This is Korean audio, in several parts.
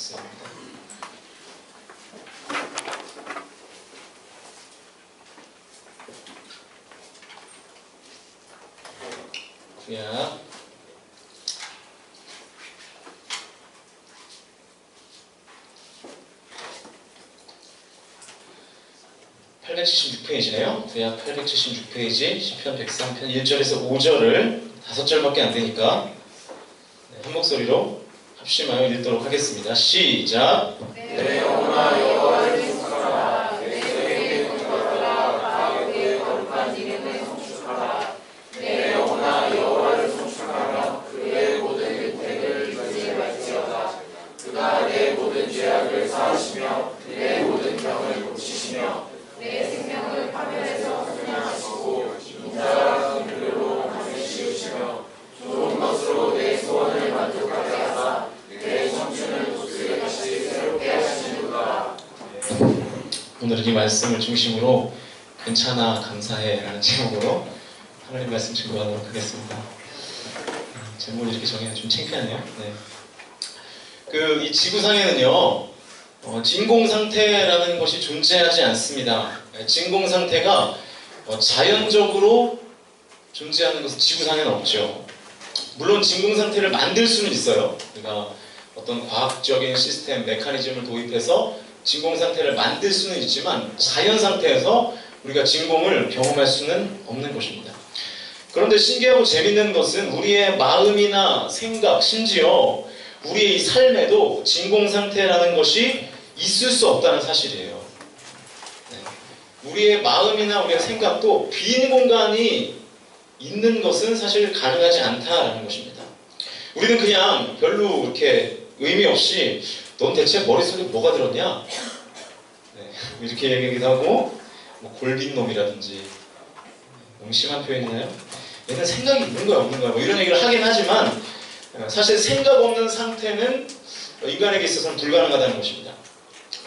말씀입니다. 구약 876페이지네요. 구약 876페이지 시편 103편 1절에서 5절을 5절밖에 안 되니까 한 목소리로 합심하여 읽도록 하겠습니다. 시작! 내 영혼아 여호와를 송축하라. 내 죄의 근거라. 다 그의 거룩한 이름을 송축하라. 내 영혼아 여호와를 송축하며 그의 모든 율책을 잊지 말지어다. 그가 내 모든 죄악을 사하시며 내 모든 병을 고치시며 내 생명을 파멸에서 순양하시고 인자와 긍휼로 밤을 씌우시며 좋은 것으로 내 소원을 만족하게 하사 내 청춘을 독수리 같이 새롭게 하시는구나. 오늘은 이 말씀을 중심으로 괜찮아 감사해 라는 제목으로 하나님 말씀 증거하도록 하겠습니다. 제목을 이렇게 정해서 좀 창피하네요. 이 지구상에는요 진공상태라는 것이 존재하지 않습니다. 진공상태가 자연적으로 존재하는 것은 지구상에는 없죠. 물론 진공상태를 만들 수는 있어요. 그러니까 어떤 과학적인 시스템, 메커니즘을 도입해서 진공상태를 만들 수는 있지만 자연상태에서 우리가 진공을 경험할 수는 없는 것입니다. 그런데 신기하고 재밌는 것은 우리의 마음이나 생각, 심지어 우리의 이 삶에도 진공상태라는 것이 있을 수 없다는 사실이에요. 우리의 마음이나 우리의 생각도 빈 공간이 있는 것은 사실 가능하지 않다라는 것입니다. 우리는 그냥 별로 이렇게 의미 없이 넌 대체 머릿속에 뭐가 들었냐? 이렇게 얘기하기도 하고 뭐 골빈놈이라든지 너무 심한 표현이나요? 얘는 생각이 있는 거야 없는 거야 뭐 이런 얘기를 하긴 하지만 사실 생각 없는 상태는 인간에게 있어서는 불가능하다는 것입니다.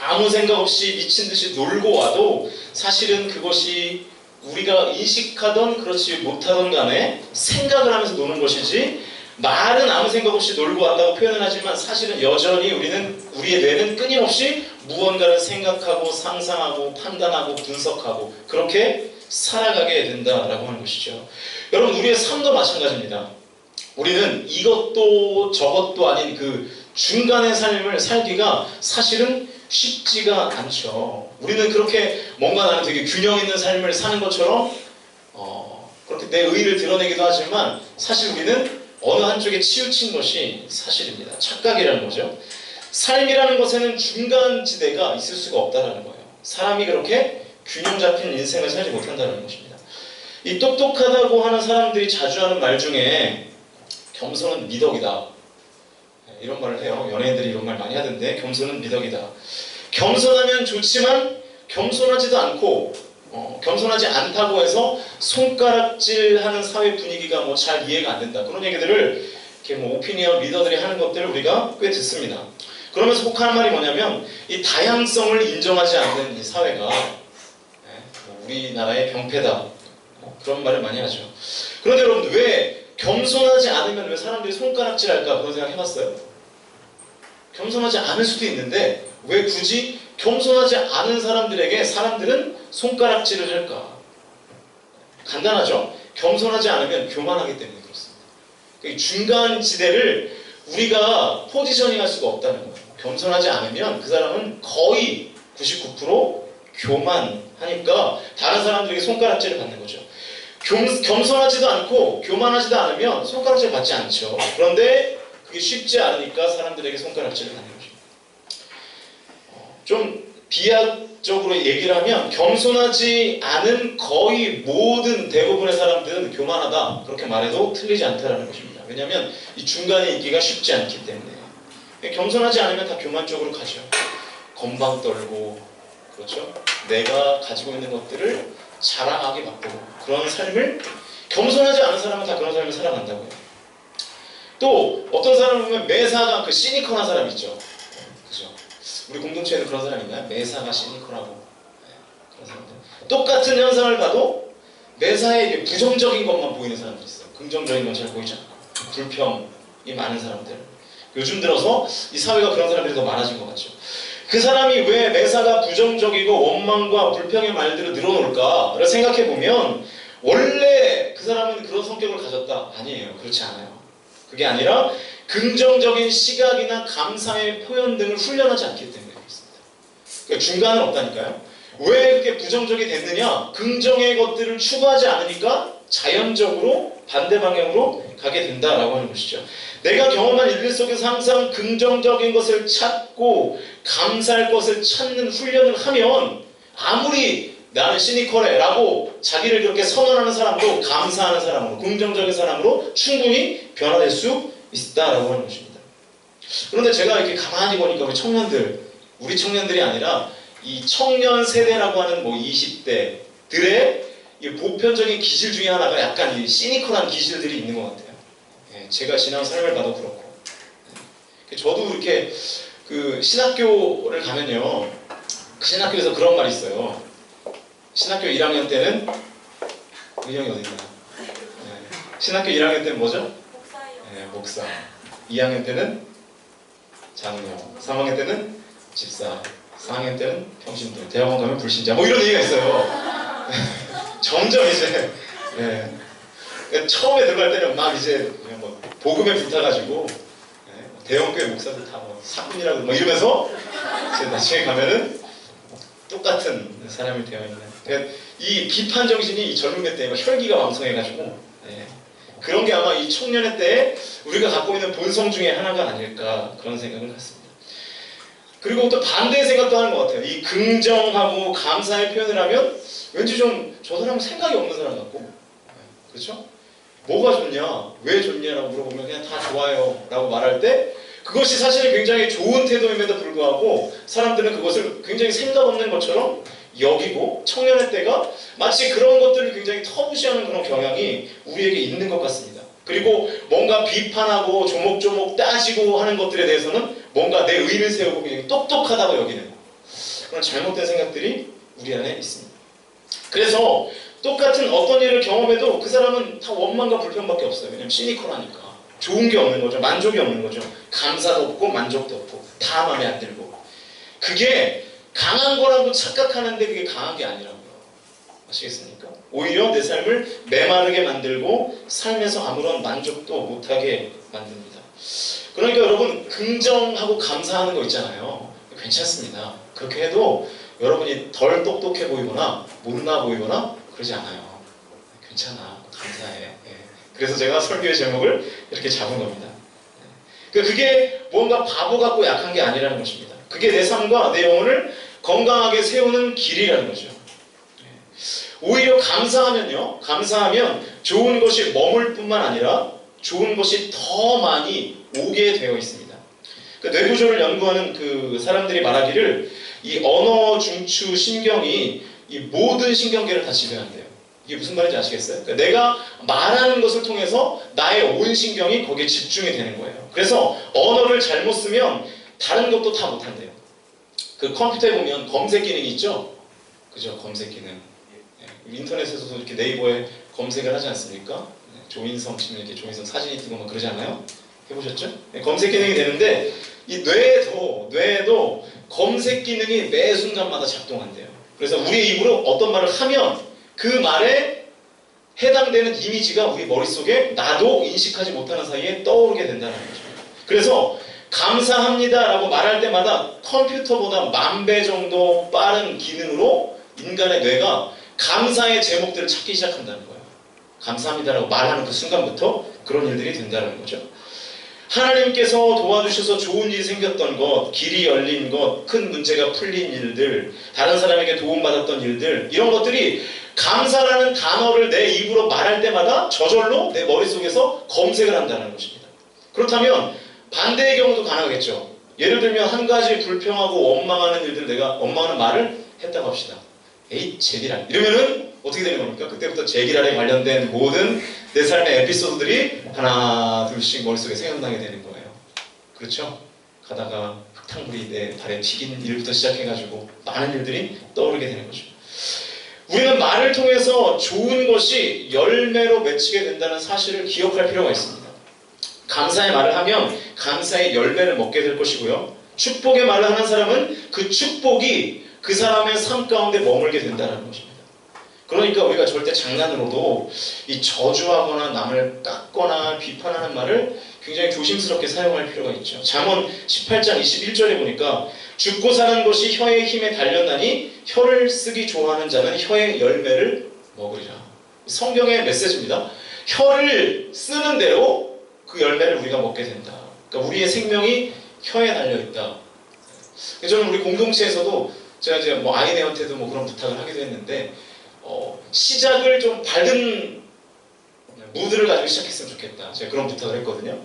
아무 생각 없이 미친 듯이 놀고 와도 사실은 그것이 우리가 인식하던 그렇지 못하던 간에 생각을 하면서 노는 것이지 말은 아무 생각 없이 놀고 왔다고 표현을 하지만 사실은 여전히 우리의 뇌는 끊임없이 무언가를 생각하고 상상하고 판단하고 분석하고 그렇게 살아가게 된다라고 하는 것이죠. 여러분 우리의 삶도 마찬가지입니다. 우리는 이것도 저것도 아닌 그 중간의 삶을 살기가 사실은 쉽지가 않죠. 우리는 그렇게 뭔가 나는 되게 균형 있는 삶을 사는 것처럼 그렇게 내 의의를 드러내기도 하지만 사실 우리는 어느 한쪽에 치우친 것이 사실입니다. 착각이라는 거죠. 삶이라는 것에는 중간지대가 있을 수가 없다는 거예요. 사람이 그렇게 균형 잡힌 인생을 살지 못한다는 것입니다. 이 똑똑하다고 하는 사람들이 자주 하는 말 중에 겸손은 미덕이다 이런 말을 해요. 연예인들이 이런 말 많이 하던데 겸손은 미덕이다. 겸손하면 좋지만 겸손하지도 않고 겸손하지 않다고 해서 손가락질하는 사회 분위기가 뭐 잘 이해가 안 된다. 그런 얘기들을 이렇게 뭐 오피니언 리더들이 하는 것들을 우리가 꽤 듣습니다. 그러면서 꼭 하는 말이 뭐냐면 이 다양성을 인정하지 않는 이 사회가 우리나라의 병폐다. 그런 말을 많이 하죠. 그런데 여러분 왜 겸손하지 않으면 왜 사람들이 손가락질할까 그런 생각 해봤어요? 겸손하지 않을 수도 있는데 왜 굳이 겸손하지 않은 사람들에게 사람들은 손가락질을 할까? 간단하죠? 겸손하지 않으면 교만하기 때문에 그렇습니다. 그 중간 지대를 우리가 포지셔닝할 수가 없다는 거예요. 겸손하지 않으면 그 사람은 거의 99% 교만하니까 다른 사람들에게 손가락질을 받는 거죠. 겸손하지도 않고 교만하지도 않으면 손가락질 받지 않죠. 그런데 그게 쉽지 않으니까 사람들에게 손가락질을 받는 거죠. 좀 비약적으로 얘기를 하면 겸손하지 않은 거의 모든 대부분의 사람들은 교만하다 그렇게 말해도 틀리지 않다는 것입니다. 왜냐하면 이 중간에 있기가 쉽지 않기 때문에 겸손하지 않으면 다 교만 쪽으로 가죠. 건방 떨고 그렇죠? 내가 가지고 있는 것들을 자랑하게 바꾸고 그런 삶을 겸손하지 않은 사람은 다 그런 삶을 살아간다고요. 또 어떤 사람을 보면 매사가 그 시니컬한 사람 있죠. 그죠? 우리 공동체에는 그런 사람 있나요? 매사가 시니컬하고 그런 사람들. 똑같은 현상을 봐도 매사에 부정적인 것만 보이는 사람들이 있어요. 긍정적인 건 잘 보이지 않고 불평이 많은 사람들. 요즘 들어서 이 사회가 그런 사람들이 더 많아진 것 같죠. 그 사람이 왜 매사가 부정적이고 원망과 불평의 말들을 늘어놓을까를 생각해 보면 원래 그 사람은 그런 성격을 가졌다? 아니에요. 그렇지 않아요. 그게 아니라 긍정적인 시각이나 감사의 표현 등을 훈련하지 않기 때문에 그렇습니다. 그러니까 중간은 없다니까요. 왜 그렇게 부정적이 됐느냐? 긍정의 것들을 추구하지 않으니까 자연적으로 반대 방향으로 가게 된다라고 하는 것이죠. 내가 경험한 일들 속에서 항상 긍정적인 것을 찾고 감사할 것을 찾는 훈련을 하면 아무리 나는 시니컬해 라고 자기를 그렇게 선언하는 사람도 감사하는 사람으로, 긍정적인 사람으로 충분히 변화될 수 있다라고 하는 것입니다. 그런데 제가 이렇게 가만히 보니까 우리 청년들이 아니라 이 청년 세대라고 하는 뭐 20대들의 이 보편적인 기질 중에 하나가 약간 이 시니컬한 기질들이 있는 것 같아요. 제가 지난 삶을 봐도 그렇고. 저도 이렇게 그 신학교를 가면요. 그 신학교에서 그런 말이 있어요. 신학교 1학년 때는 의형이 어디 있나? 신학교 1학년 때는 뭐죠? 목사. 2학년 때는 장로. 3학년 때는 집사. 4학년 때는 평신도. 대학원 가면 불신자. 뭐 이런 얘기가 있어요. 점점 이제 처음에 들어갈 때는 막 이제 그냥 뭐 복음에 불타가지고 대형교회 목사들 다 뭐 사꾼이라고 뭐 이러면서 이제 나중에 가면은 똑같은 사람이 되어 있는. 그러니까 이 비판 정신이 이 젊은 때 혈기가 왕성해가지고 그런 게 아마 이 청년의 때에 우리가 갖고 있는 본성 중에 하나가 아닐까 그런 생각을 갖습니다. 그리고 또 반대의 생각도 하는 것 같아요. 이 긍정하고 감사의 표현을 하면 왠지 좀 저 사람은 생각이 없는 사람 같고, 그렇죠? 뭐가 좋냐, 왜 좋냐라고 물어보면 그냥 다 좋아요 라고 말할 때 그것이 사실 굉장히 좋은 태도임에도 불구하고 사람들은 그것을 굉장히 생각 없는 것처럼 여기고 청년의 때가 마치 그런 것들을 굉장히 터부시하는 그런 경향이 우리에게 있는 것 같습니다. 그리고 뭔가 비판하고 조목조목 따지고 하는 것들에 대해서는 뭔가 내 의를 세우고 굉장히 똑똑하다고 여기는 그런 잘못된 생각들이 우리 안에 있습니다. 그래서 똑같은 어떤 일을 경험해도 그 사람은 다 원망과 불평밖에 없어요. 왜냐면 시니컬하니까. 좋은 게 없는 거죠. 만족이 없는 거죠. 감사도 없고 만족도 없고 다 마음에 안 들고. 그게 강한 거라고 착각하는데 그게 강한 게 아니라고요. 아시겠습니까? 오히려 내 삶을 메마르게 만들고 삶에서 아무런 만족도 못하게 만듭니다. 그러니까 여러분 긍정하고 감사하는 거 있잖아요. 괜찮습니다. 그렇게 해도 여러분이 덜 똑똑해 보이거나 못나 보이거나 그러지 않아요. 괜찮아. 감사해. 그래서 제가 설교의 제목을 이렇게 잡은 겁니다. 그게 뭔가 바보 같고 약한 게 아니라는 것입니다. 그게 내 삶과 내 영혼을 건강하게 세우는 길이라는 거죠. 오히려 감사하면 좋은 것이 머물 뿐만 아니라 좋은 것이 더 많이 오게 되어 있습니다. 뇌구조를 연구하는 그 사람들이 말하기를 이 언어 중추 신경이 이 모든 신경계를 다 지배한대요. 이게 무슨 말인지 아시겠어요? 그러니까 내가 말하는 것을 통해서 나의 온 신경이 거기에 집중이 되는 거예요. 그래서 언어를 잘못 쓰면 다른 것도 다 못한대요. 그 컴퓨터에 보면 검색 기능이 있죠? 그죠? 검색 기능. 인터넷에서도 이렇게 네이버에 검색을 하지 않습니까? 조인성 치면 이렇게 조인성 사진이 뜨고 막 그러지 않아요? 해보셨죠? 검색 기능이 되는데 이 뇌에도 검색 기능이 매 순간마다 작동한대요. 그래서 우리의 입으로 어떤 말을 하면 그 말에 해당되는 이미지가 우리 머릿속에 나도 인식하지 못하는 사이에 떠오르게 된다는 거죠. 그래서 감사합니다 라고 말할 때마다 컴퓨터보다 10,000배 정도 빠른 기능으로 인간의 뇌가 감사의 제목들을 찾기 시작한다는 거예요. 감사합니다라고 말하는 그 순간부터 그런 일들이 된다는 거죠. 하나님께서 도와주셔서 좋은 일이 생겼던 것, 길이 열린 것, 큰 문제가 풀린 일들, 다른 사람에게 도움받았던 일들, 이런 것들이 감사라는 단어를 내 입으로 말할 때마다 저절로 내 머릿속에서 검색을 한다는 것입니다. 그렇다면 반대의 경우도 가능하겠죠. 예를 들면 한 가지 불평하고 원망하는 일들, 내가 원망하는 말을 했다고 합시다. 에이 제기랄 이러면은 어떻게 되는 겁니까? 그때부터 제기랄에 관련된 모든 내 삶의 에피소드들이 하나 둘씩 머릿속에 생각나게 되는 거예요. 그렇죠? 가다가 흙탕물이 내 발에 튀긴 일부터 시작해가지고 많은 일들이 떠오르게 되는 거죠. 우리는 말을 통해서 좋은 것이 열매로 맺히게 된다는 사실을 기억할 필요가 있습니다. 감사의 말을 하면 감사의 열매를 먹게 될 것이고요. 축복의 말을 하는 사람은 그 축복이 그 사람의 삶 가운데 머물게 된다는 것입니다. 그러니까 우리가 절대 장난으로도 이 저주하거나 남을 깎거나 비판하는 말을 굉장히 조심스럽게 사용할 필요가 있죠. 잠언 18장 21절에 보니까 죽고 사는 것이 혀의 힘에 달렸나니 혀를 쓰기 좋아하는 자는 혀의 열매를 먹으리라. 성경의 메시지입니다. 혀를 쓰는 대로 그 열매를 우리가 먹게 된다. 그러니까 우리의 생명이 혀에 달려있다. 저는 우리 공동체에서도 제가 이제 뭐 아이네한테도 뭐 그런 부탁을 하기도 했는데 시작을 좀 밝은 무드를 가지고 시작했으면 좋겠다. 제가 그런 부탁을 했거든요.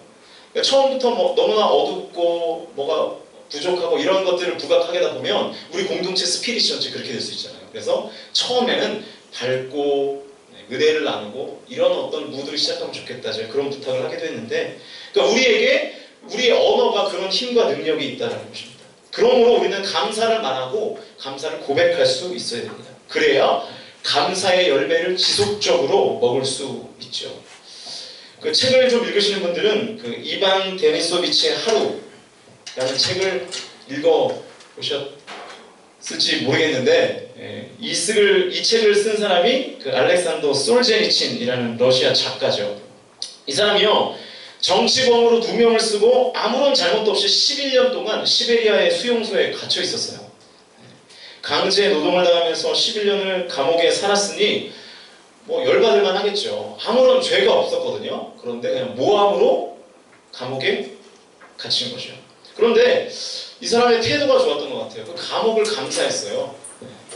그러니까 처음부터 뭐 너무나 어둡고 뭐가 부족하고 이런 것들을 부각하게다 보면 우리 공동체 스피릿이 전체 그렇게 될 수 있잖아요. 그래서 처음에는 밝고 은혜를 나누고 이런 어떤 무드를 시작하면 좋겠다. 제가 그런 부탁을 하기도 했는데, 그러니까 우리에게 우리의 언어가 그런 힘과 능력이 있다는 것입니다. 그러므로 우리는 감사를 말하고 감사를 고백할 수 있어야 됩니다. 그래야 감사의 열매를 지속적으로 먹을 수 있죠. 그 책을 좀 읽으시는 분들은 그 이반 데니소비치의 하루라는 책을 읽어보셨을지 모르겠는데, 이 책을 쓴 사람이 그 알렉산더 솔제니친이라는 러시아 작가죠. 이 사람이요, 정치범으로 누명을 쓰고 아무런 잘못도 없이 11년 동안 시베리아의 수용소에 갇혀 있었어요. 강제 노동을 당하면서 11년을 감옥에 살았으니 뭐 열받을만 하겠죠. 아무런 죄가 없었거든요. 그런데 그냥 모함으로 감옥에 갇힌 거죠. 그런데 이 사람의 태도가 좋았던 것 같아요. 그 감옥을 감사했어요.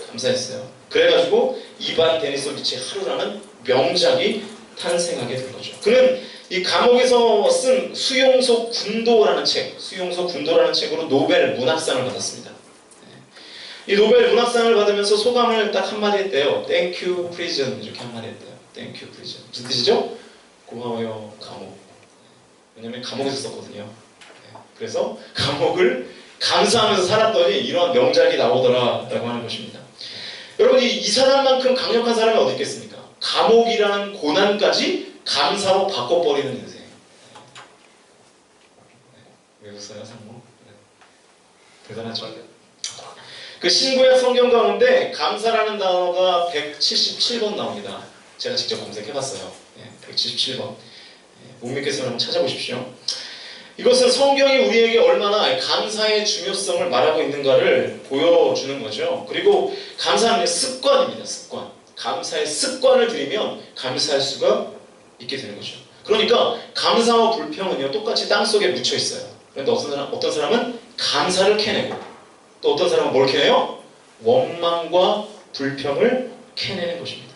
감사했어요. 그래가지고 이반 데니소비치의 하루라는 명작이 탄생하게 된 거죠. 그는 이 감옥에서 쓴 수용소 군도라는 책으로 노벨 문학상을 받았습니다. 이 노벨 문학상을 받으면서 소감을 딱 한마디 했대요. Thank you, prison. 이렇게 한마디 했대요. Thank you, prison. 무슨 뜻이죠? 고마워요, 감옥. 왜냐면 감옥에서 썼거든요. 그래서 감옥을 감사하면서 살았더니 이러한 명작이 나오더라라고 하는 것입니다. 여러분, 이 사람만큼 강력한 사람이 어디 있겠습니까? 감옥이라는 고난까지 감사로 바꿔버리는 인생. 왜 웃어요, 상무? 대단하죠? 그 신구약 성경 가운데 감사라는 단어가 177번 나옵니다. 제가 직접 검색해봤어요. 177번. 못 믿겠으면 한번 찾아보십시오. 이것은 성경이 우리에게 얼마나 감사의 중요성을 말하고 있는가를 보여주는 거죠. 그리고 감사는 습관입니다. 습관. 감사의 습관을 들이면 감사할 수가 있게 되는 거죠. 그러니까 감사와 불평은요, 똑같이 땅속에 묻혀 있어요. 그런데 어떤 사람은 감사를 캐내고, 또 어떤 사람은 뭘 캐내요? 원망과 불평을 캐내는 것입니다.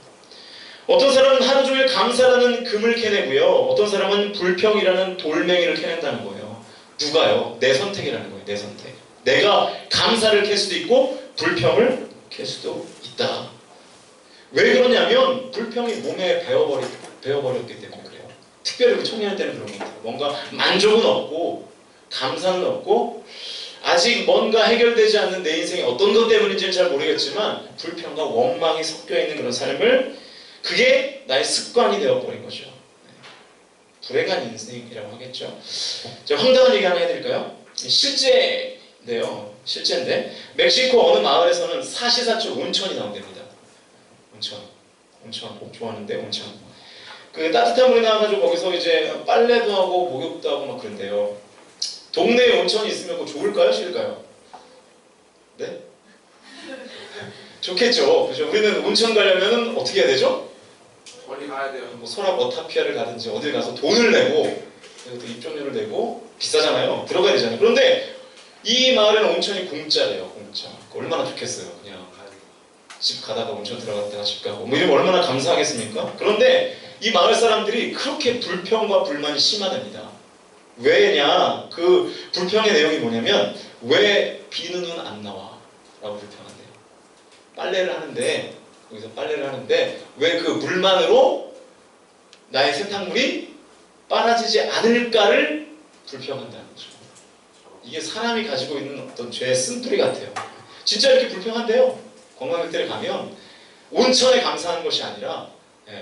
어떤 사람은 하루 종일 감사라는 금을 캐내고요, 어떤 사람은 불평이라는 돌멩이를 캐낸다는 거예요. 누가요? 내 선택이라는 거예요. 내 선택. 내가 감사를 캘 수도 있고 불평을 캘 수도 있다. 왜 그러냐면 불평이 몸에 배어버렸기 때문에 그래요. 특별히 우리 청년 때는 그런 것 같아요. 뭔가 만족은 없고 감사는 없고 아직 뭔가 해결되지 않는 내 인생이 어떤 것 때문인지는 잘 모르겠지만 불평과 원망이 섞여있는 그런 삶을, 그게 나의 습관이 되어버린 거죠. 불행한 인생이라고 하겠죠. 제가 황당한 얘기 하나 해드릴까요? 실제인데요. 실제인데 멕시코 어느 마을에서는 사시사철 온천이 나온답니다. 온천 좋아하는데 온천. 그 따뜻한 물이 나와가지고 거기서 이제 빨래도 하고 목욕도 하고 막 그런데요. 동네에 온천이 있으면 그거 좋을까요? 싫을까요? 네? 좋겠죠. 그죠? 우리는 온천 가려면 어떻게 해야 되죠? 멀리 가야 돼요. 뭐 설악 어타피아를 가든지 어딜 가서 돈을 내고, 입장료를 내고 비싸잖아요. 들어가야 되잖아요. 그런데 이 마을에는 온천이 공짜래요. 공짜. 얼마나 좋겠어요. 그냥 집 가다가 온천 들어갔다가 집 가고 뭐 이러면 얼마나 감사하겠습니까? 그런데 이 마을 사람들이 그렇게 불평과 불만이 심하답니다. 왜냐? 그 불평의 내용이 뭐냐면 왜 비누는 안 나와? 라고 불평한대요. 여기서 빨래를 하는데 왜 그 물만으로 나의 세탁물이 빨아지지 않을까를 불평한다는 거죠. 이게 사람이 가지고 있는 어떤 죄의 쓴뿌리 같아요. 진짜 이렇게 불평한대요. 관광객들에 가면 온천에 감사하는 것이 아니라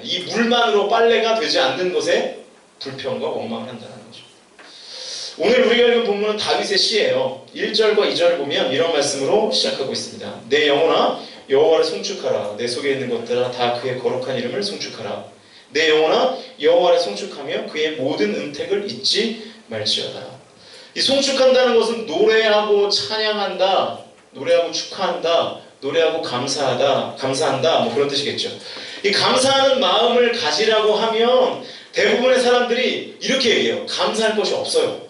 이 물만으로 빨래가 되지 않는 것에 불평과 원망을 한다는 거죠. 오늘 우리가 읽은 본문은 다윗의 시예요. 1절과 2절을 보면 이런 말씀으로 시작하고 있습니다. 내 영혼아 여호와를 송축하라. 내 속에 있는 것들아 다 그의 거룩한 이름을 송축하라. 내 영혼아 여호와를 송축하며 그의 모든 은택을 잊지 말지어다. 이 송축한다는 것은 노래하고 찬양한다, 노래하고 축하한다, 노래하고 감사한다 뭐 그런 뜻이겠죠. 이 감사하는 마음을 가지라고 하면 대부분의 사람들이 이렇게 얘기해요. 감사할 것이 없어요.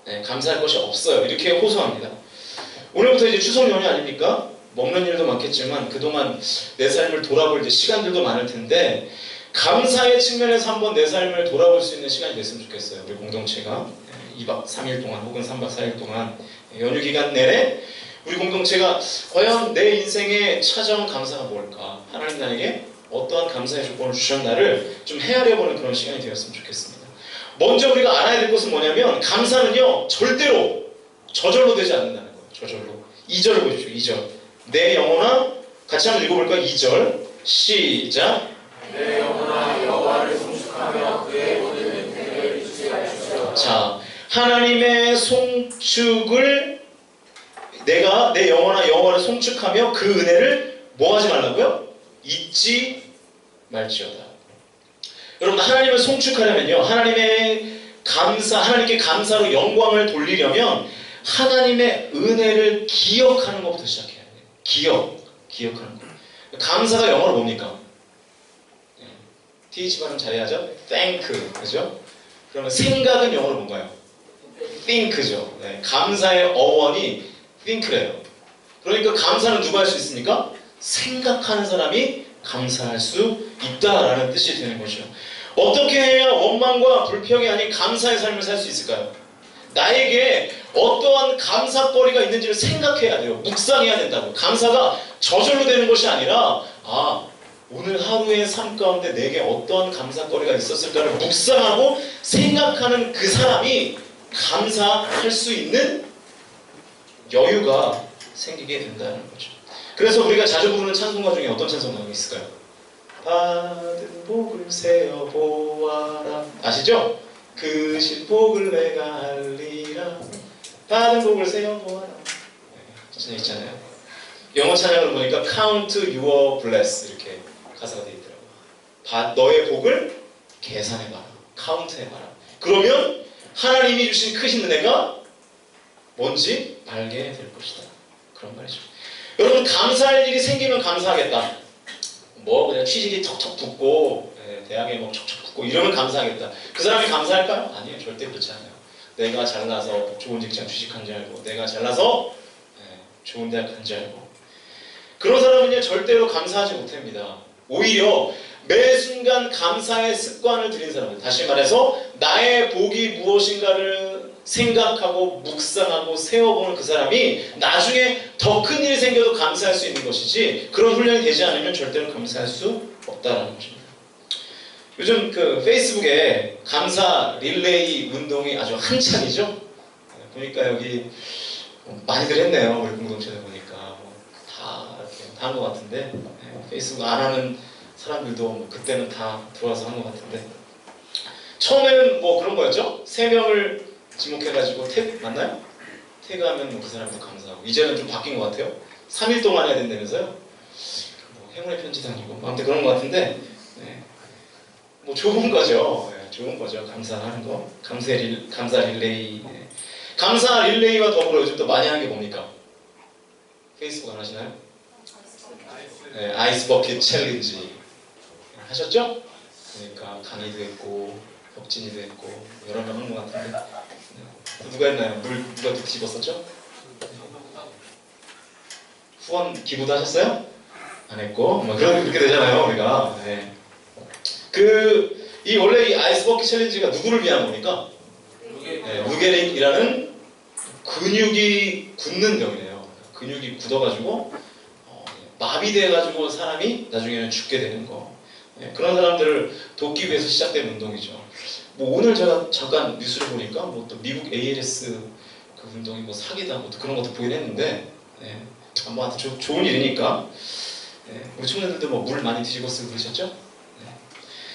네, 감사할 것이 없어요. 이렇게 호소합니다. 오늘부터 이제 추석 연휴 아닙니까? 먹는 일도 많겠지만 그동안 내 삶을 돌아볼 이제 시간들도 많을 텐데 감사의 측면에서 한번 내 삶을 돌아볼 수 있는 시간이 됐으면 좋겠어요. 우리 공동체가 2박 3일 동안 혹은 3박 4일 동안 연휴 기간 내내 우리 공동체가 과연 내 인생에 찾아온 감사가 뭘까? 하나님 나에게 어떠한 감사의 조건을 주셨나를 좀 헤아려보는 그런 시간이 되었으면 좋겠습니다. 먼저 우리가 알아야 될 것은 뭐냐면 감사는요 절대로 저절로 되지 않는다는 거예요. 저절로. 2절을 보십시오. 2절. 내 영혼아 같이 한번 읽어볼까요? 2절 시작. 내 영혼아 여호와를 송축하며 그의 모든 은혜를 잊지 말지어다. 자, 하나님의 송축을 내가 내 영혼아 여호와를 송축하며 그 은혜를 뭐 하지 말라고요? 잊지 말지어다. 여러분 하나님을 송축하려면요 하나님께 감사로 영광을 돌리려면 하나님의 은혜를 기억하는 것부터 시작해야 돼요. 기억하는 것. 감사가 영어로 뭡니까? TH 발음 잘해야죠? Thank, 그죠? 그러면 생각은 영어로 뭔가요? Think죠. 네, 감사의 어원이 think래요. 그러니까 감사는 누가 할 수 있습니까? 생각하는 사람이 감사할 수 있다라는 뜻이 되는 것이죠. 어떻게 해야 원망과 불평이 아닌 감사의 삶을 살 수 있을까요? 나에게 어떠한 감사거리가 있는지를 생각해야 돼요. 묵상해야 된다고. 감사가 저절로 되는 것이 아니라 오늘 하루의 삶 가운데 내게 어떠한 감사거리가 있었을까를 묵상하고 생각하는 그 사람이 감사할 수 있는 여유가 생기게 된다는 거죠. 그래서 우리가 자주 부르는 찬송가 중에 어떤 찬송가가 있을까요? 받은 복을 세어 보아라. 아시죠? 그 신복을 내가 알리라. 받은 복을 세어 보아라. 네, 있잖아요. 영어 찬양을 보니까 Count your bless 이렇게 가사가 되어 있더라고요. 너의 복을 계산해봐라. 카운트해봐라. 그러면 하나님이 주신 크신 은혜가 뭔지 알게 될 것이다. 그런 말이죠. 여러분 감사할 일이 생기면 감사하겠다. 뭐 그냥 취직이 척척 붙고 대학에 뭐 척척 붙고 이러면 감사하겠다. 그 사람이 감사할까요? 아니에요. 절대 그렇지 않아요. 내가 잘나서 좋은 직장 취직한 줄 알고 내가 잘나서 좋은 대학 간 줄 알고 그런 사람은요 절대로 감사하지 못합니다. 오히려 매 순간 감사의 습관을 들인 사람들, 다시 말해서 나의 복이 무엇인가를 생각하고 묵상하고 세워보는 그 사람이 나중에 더 큰 일이 생겨도 감사할 수 있는 것이지 그런 훈련이 되지 않으면 절대로 감사할 수 없다는 것입니다. 요즘 그 페이스북에 감사 릴레이 운동이 아주 한창이죠. 보니까 여기 많이들 했네요. 우리 공동체에 보니까 다 이렇게 한 것 같은데 페이스북 안 하는 사람들도 그때는 다 들어와서 한 것 같은데 처음에는 뭐 그런 거였죠? 3명을 지목해가지고 맞나요? 태그하면 그 사람도 감사하고 이제는 좀 바뀐 것 같아요. 3일 동안 해야 된다면서요? 뭐 행운의 편지도 아니고 아무튼 그런 것 같은데 뭐 좋은 거죠. 좋은 거죠. 감사하는 거. 감사 릴레이. 감사 릴레이와 더불어 요즘 또 많이 하는 게 뭡니까? 페이스북 안 하시나요? 아이스 버킷 챌린지 하셨죠? 그러니까 강의도 했고 혁진이도 했고 여러 명 한 것 같은데 누가 했나요? 물 누가 뒤집었었죠? 후원 기부도 하셨어요? 안 했고 뭐 그렇게 되잖아요 우리가. 이 원래 이 아이스 버킷 챌린지가 누구를 위한 겁니까? 루게릭이라는 근육이 굳는 병이에요. 근육이 굳어가지고 마비돼가지고 사람이 나중에는 죽게 되는 거. 그런 사람들을 돕기 위해서 시작된 운동이죠. 뭐 오늘 제가 잠깐 뉴스를 보니까 뭐 또 미국 ALS 그 운동이 뭐 사기다 뭐 그런 것도 보긴 했는데 뭐 하여튼 좋은 일이니까 우리 청년들도 뭐 물 많이 뒤집어 쓰고 그러셨죠?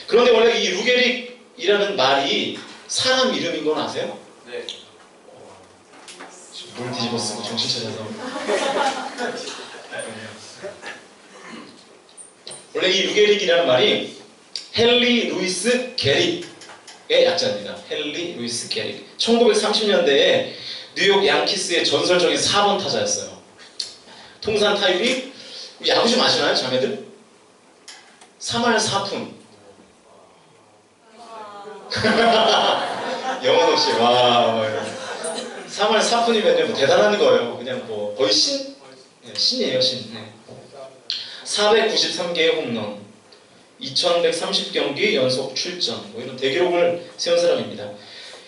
그런데 원래 이 루게릭이라는 말이 사람 이름인 건 아세요? 네. 지금 물 뒤집어 쓰고 정신 차려서. 원래 이 루게릭이라는 말이 헨리 루이스 게릭의 약자입니다. 헨리 루이스 게릭. 1930년대에 뉴욕 양키스의 전설적인 4번 타자였어요. 통산 타율이, 야구 좀 아시나요, 자매들? 3할 4푼. 영원 없이 와. 3할 4푼이면 뭐 대단한 거예요. 그냥 뭐 거의 신이에요, 신. 네. 493개의 홈런, 2130경기 연속 출전, 뭐 이런 대기록을 세운 사람입니다.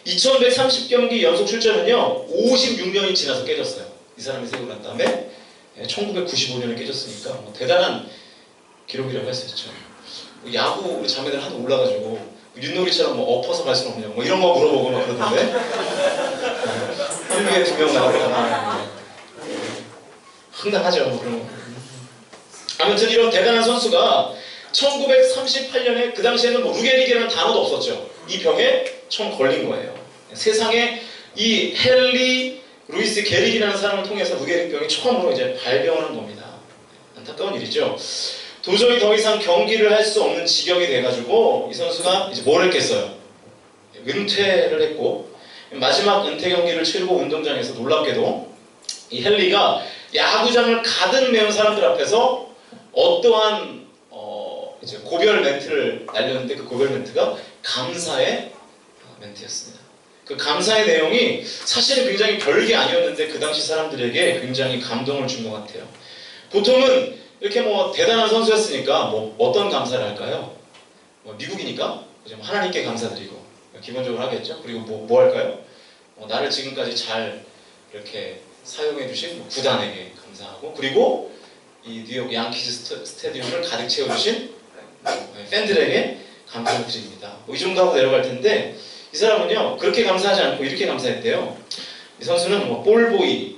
2130경기 연속 출전은요 56년이 지나서 깨졌어요. 이 사람이 세우고 난 다음에 1995년에 깨졌으니까 뭐 대단한 기록이라고 할 수 있죠. 야구 우리 자매들 하도 올라가지고 윷놀이처럼 뭐 엎어서 갈 수는 없냐고 뭐 이런 거 물어보고 막 그러던데. 1위에 2명 나오고 황당하죠 뭐 그런 거. 아무튼 이런 대단한 선수가 1938년에 그 당시에는 뭐 루게릭이라는 단어도 없었죠. 이 병에 처음 걸린 거예요. 세상에 이 헨리 루이스 게릭이라는 사람을 통해서 루게릭병이 처음으로 이제 발병을 한 겁니다. 안타까운 일이죠. 도저히 더 이상 경기를 할 수 없는 지경이 돼가지고 이 선수가 이제 뭘 했겠어요? 은퇴를 했고 마지막 은퇴 경기를 치르고 운동장에서 놀랍게도 이 헨리가 야구장을 가득 메운 사람들 앞에서 어떠한 이제 고별 멘트를 날렸는데 그 고별 멘트가 감사의 멘트였습니다. 그 감사의 내용이 사실은 굉장히 별게 아니었는데 그 당시 사람들에게 굉장히 감동을 준 것 같아요. 보통은 이렇게 뭐 대단한 선수였으니까 뭐 어떤 감사를 할까요? 뭐 미국이니까 하나님께 감사드리고 기본적으로 하겠죠. 그리고 뭐 할까요? 나를 지금까지 잘 이렇게 사용해 주신 구단에게 감사하고, 그리고 이 뉴욕 양키즈 스타디움을 가득 채워주신 팬들에게 감사를 드립니다. 이 정도 하고 내려갈 텐데 이 사람은요 그렇게 감사하지 않고 이렇게 감사했대요. 이 선수는 뭐 볼보이,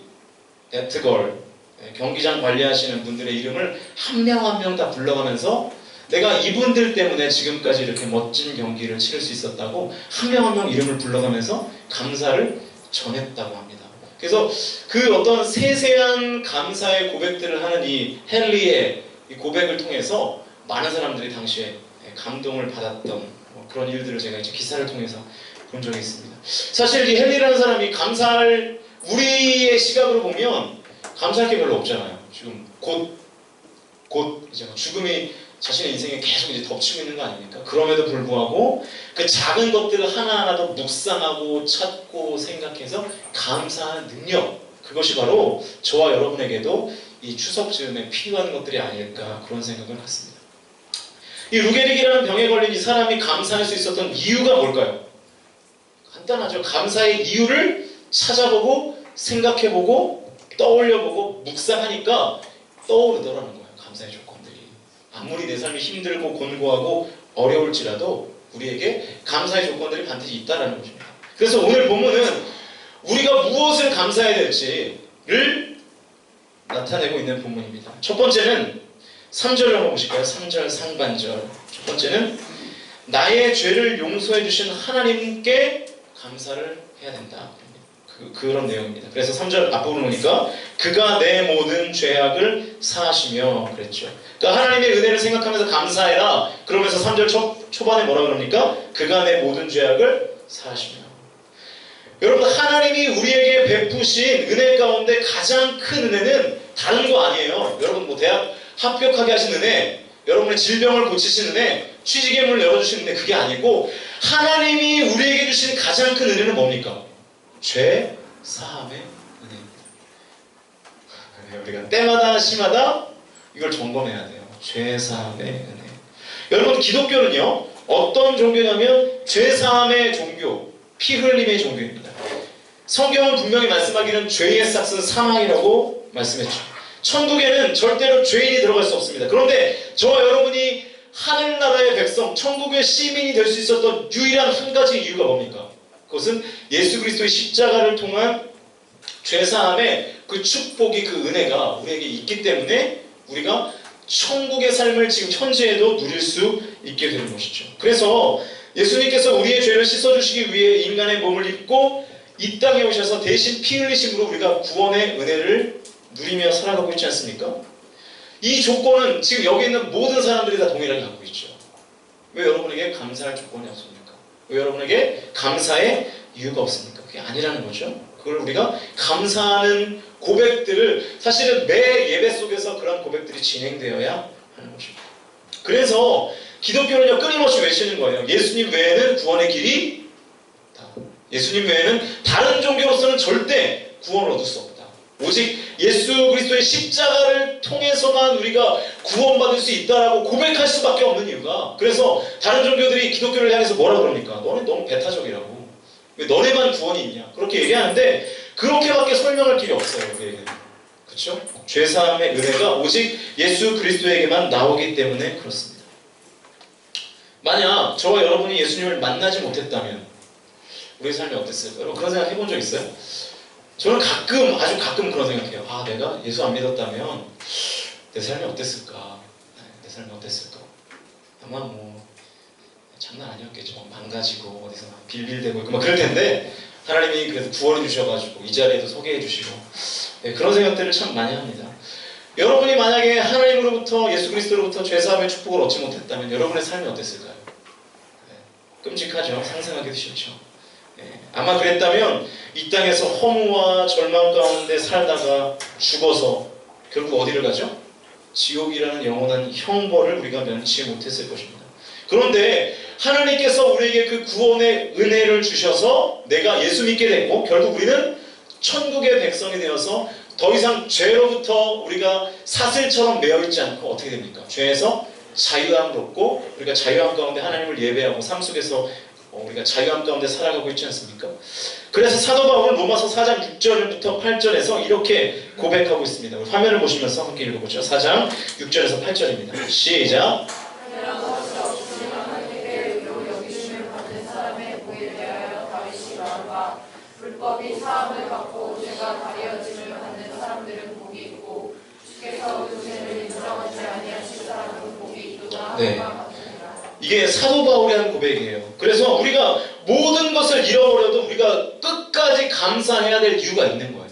배트걸, 경기장 관리하시는 분들의 이름을 한 명 한 명 다 불러가면서 내가 이분들 때문에 지금까지 이렇게 멋진 경기를 치를 수 있었다고 한 명 한 명 이름을 불러가면서 감사를 전했다고 합니다. 그래서 그 어떤 세세한 감사의 고백들을 하는 이 헨리의 이 고백을 통해서 많은 사람들이 당시에 감동을 받았던 그런 일들을 제가 이제 기사를 통해서 본 적이 있습니다. 사실 이 헨리라는 사람이 감사를 우리의 시각으로 보면 감사할 게 별로 없잖아요. 지금 곧 이제 죽음이 자신의 인생에 계속 이제 덮치고 있는 거 아닙니까? 그럼에도 불구하고 그 작은 것들을 하나하나도 묵상하고 찾고 생각해서 감사하는 능력, 그것이 바로 저와 여러분에게도 이 추석 즈음에 필요한 것들이 아닐까 그런 생각을 갖습니다. 이 루게릭이라는 병에 걸린 이 사람이 감사할 수 있었던 이유가 뭘까요? 간단하죠. 감사의 이유를 찾아보고 생각해보고 떠올려보고 묵상하니까 떠오르더라는 거예요. 감사의 조건들이. 아무리 내 삶이 힘들고 곤고하고 어려울지라도 우리에게 감사의 조건들이 반드시 있다는 것입니다. 그래서 오늘 본문은 우리가 무엇을 감사해야 될지를 나타내고 있는 본문입니다. 첫 번째는 3절을 한번 보실까요? 3절 상반절. 첫 번째는 나의 죄를 용서해 주신 하나님께 감사를 해야 된다. 그런 내용입니다. 그래서 3절 앞부분을 보니까 그가 내 모든 죄악을 사하시며 그랬죠. 그러니까 하나님의 은혜를 생각하면서 감사해라. 그러면서 3절 초반에 뭐라 그럽니까? 그가 내 모든 죄악을 사하시며. 여러분, 하나님이 우리에게 베푸신 은혜 가운데 가장 큰 은혜는 다른 거 아니에요. 여러분 뭐 대학 합격하게 하신 은혜, 여러분의 질병을 고치신 은혜, 취직의 문을 열어주신 은혜, 그게 아니고 하나님이 우리에게 주신 가장 큰 은혜는 뭡니까? 죄 사함의 은혜입니다. 우리가 때마다 시마다 이걸 점검해야 돼요. 죄 사함의 은혜. 여러분, 기독교는요 어떤 종교냐면 죄 사함의 종교, 피 흘림의 종교입니다. 성경은 분명히 말씀하기는 죄의 싹은 사망이라고 말씀했죠. 천국에는 절대로 죄인이 들어갈 수 없습니다. 그런데 저와 여러분이 하늘나라의 백성, 천국의 시민이 될 수 있었던 유일한 한 가지 이유가 뭡니까? 그것은 예수 그리스도의 십자가를 통한 죄사함의 그 축복이, 그 은혜가 우리에게 있기 때문에 우리가 천국의 삶을 지금 현재에도 누릴 수 있게 되는 것이죠. 그래서 예수님께서 우리의 죄를 씻어주시기 위해 인간의 몸을 입고 이 땅에 오셔서 대신 피 흘리심으로 우리가 구원의 은혜를 누리며 살아가고 있지 않습니까? 이 조건은 지금 여기 있는 모든 사람들이 다 동일하게 갖고 있죠. 왜 여러분에게 감사할 조건이 없습니까? 왜 여러분에게 감사의 이유가 없습니까? 그게 아니라는 거죠. 그걸 우리가 감사하는 고백들을 사실은 매 예배 속에서 그런 고백들이 진행되어야 하는 것입니다. 그래서 기독교는요 끊임없이 외치는 거예요. 예수님 외에는 구원의 길이 없다. 예수님 외에는 다른 종교로서는 절대 구원을 얻을 수 없다. 오직 예수 그리스도의 십자가를 통해서만 우리가 구원받을 수 있다라고 고백할 수밖에 없는 이유가, 그래서 다른 종교들이 기독교를 향해서 뭐라 그럽니까? 너는 너무 배타적이라고. 왜 너네만 구원이 있냐? 그렇게 얘기하는데 그렇게밖에 설명할 길이 없어요. 그 얘기는. 그렇죠? 죄사함의 은혜가 오직 예수 그리스도에게만 나오기 때문에 그렇습니다. 만약 저와 여러분이 예수님을 만나지 못했다면 우리의 삶이 어땠을까요? 여러분 그런 생각 해본 적 있어요? 저는 가끔, 아주 가끔 그런 생각해요. 아, 내가 예수 안 믿었다면 내 삶이 어땠을까? 내 삶이 어땠을까? 아마 뭐 장난 아니었겠죠. 막 망가지고 어디서 막 빌빌대고 있고 막 그럴 텐데 하나님이 그래서 구원해 주셔가지고 이 자리에도 소개해 주시고, 네, 그런 생각들을 참 많이 합니다. 여러분이 만약에 하나님으로부터, 예수 그리스도로부터 죄사함의 축복을 얻지 못했다면 여러분의 삶이 어땠을까요? 네, 끔찍하죠. 상상하기도 싫죠. 네, 아마 그랬다면 이 땅에서 허무와 절망 가운데 살다가 죽어서 결국 어디를 가죠? 지옥이라는 영원한 형벌을 우리가 면치 못했을 것입니다. 그런데 하나님께서 우리에게 그 구원의 은혜를 주셔서 내가 예수 믿게 됐고 결국 우리는 천국의 백성이 되어서 더 이상 죄로부터 우리가 사슬처럼 매어있지 않고 어떻게 됩니까? 죄에서 자유함을 얻고 우리가 자유함 가운데 하나님을 예배하고 삶 속에서 우리가 자유함 가운데 살아가고 있지 않습니까? 그래서 사도 바울은 로마서 4장 6절부터 8절에서 이렇게 고백하고 있습니다. 우리 화면을 보시면서 함께 읽어보죠. 4장 6절에서 8절입니다. 시작. 불법이 사함을 받고 죄가 가려짐을 받는 사람들은 복이 있고 주께서 그 죄를 인정하지 아니하신 사람은 복이 있도다. 네. 이게 사도 바울이 한 고백이에요. 그래서 우리가 모든 것을 잃어버려도 우리가 끝까지 감사해야 될 이유가 있는 거예요.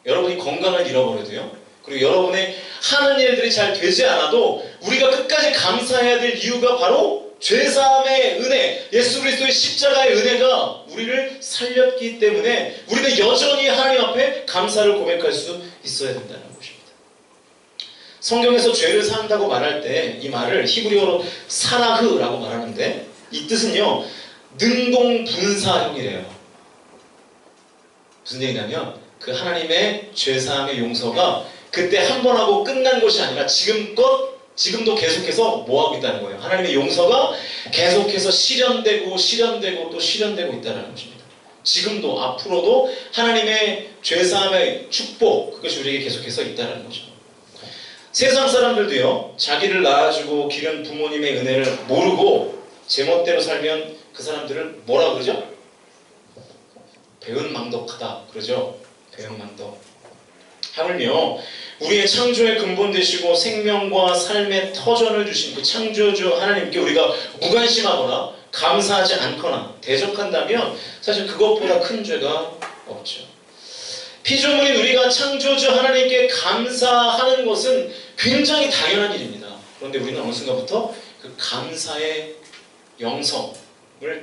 여러분이 건강을 잃어버려도요. 그리고 여러분의 하는 일들이 잘 되지 않아도 우리가 끝까지 감사해야 될 이유가 바로 죄사함의 은혜, 예수 그리스도의 십자가의 은혜가 우리를 살렸기 때문에 우리는 여전히 하나님 앞에 감사를 고백할 수 있어야 된다는 것입니다. 성경에서 죄를 사한다고 말할 때 이 말을 히브리어로 사라흐라고 말하는데 이 뜻은요 능동분사형이래요. 무슨 얘기냐면 그 하나님의 죄사함의 용서가 그때 한 번 하고 끝난 것이 아니라 지금도 계속해서 뭐하고 있다는 거예요. 하나님의 용서가 계속해서 실현되고 또 실현되고 있다는 것입니다. 지금도 앞으로도 하나님의 죄사함의 축복, 그것이 우리에게 계속해서 있다는 거죠. 세상 사람들도요 자기를 낳아주고 기른 부모님의 은혜를 모르고 제멋대로 살면 그 사람들을 뭐라 그러죠? 배은망덕하다 그러죠. 배은망덕. 하물며 우리의 창조의 근본 되시고 생명과 삶의 터전을 주신 그 창조주 하나님께 우리가 무관심하거나 감사하지 않거나 대적한다면 사실 그것보다 큰 죄가 없죠. 피조물인 우리가 창조주 하나님께 감사하는 것은 굉장히 당연한 일입니다. 그런데 우리는 어느 순간부터 그 감사의 영성을